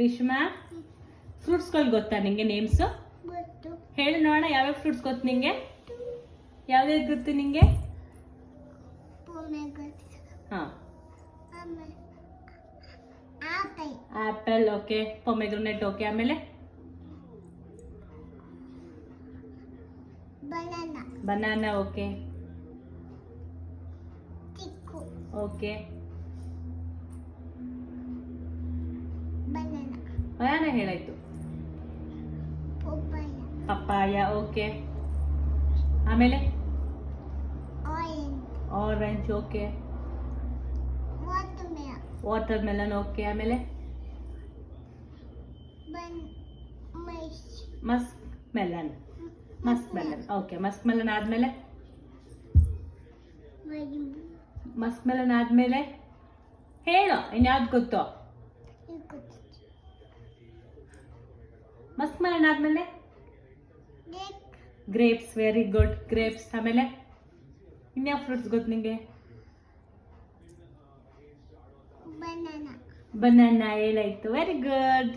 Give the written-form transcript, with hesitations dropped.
ರೇಷ್ಮಾ, ಫ್ರೂಟ್ಸ್ಗಳು ಗೊತ್ತಾ ನಿಂಗೆ ನೇಮ್ಸ್? ಹೇಳು ನೋಡೋಣ, ಯಾವ್ಯಾವ ಫ್ರೂಟ್ಸ್ ಗೊತ್ತು ನಿಂಗೆ? ಯಾವ್ಯಾವ್ದು ಗೊತ್ತು ನಿಂಗೆ? ಹಾ, ಆಪಲ್, ಓಕೆ. Pomegranate, okay. ಆಮೇಲೆ ಬನಾನಾ, ಓಕೆ. ಓಕೆ, ಬನಾನಾ ಹೇಳಾಯ್ತು. Papaya, okay. ಆಮೇಲೆ orange, okay. Watermelon, okay. ಆಮೇಲೆ muskmelon, okay. Muskmelon ಆದ್ಮೇಲೆ ಹೇಳು, ಇನ್ಯಾವ್ದು ಗೊತ್ತು? ಮಸ್ಕ್ ಮೆಲನ್ ಆದ್ಮೇಲೆ ಗ್ರೇಪ್ಸ್, ವೆರಿ ಗುಡ್, ಗ್ರೇಪ್ಸ್. ಆಮೇಲೆ ಇನ್ಯಾವ ಫ್ರೂಟ್ಸ್ ಗೊತ್ತು ನಿಂಗೆ? ಬನಾನಾ ಹೇಳಾಯ್ತು, ವೆರಿ ಗುಡ್.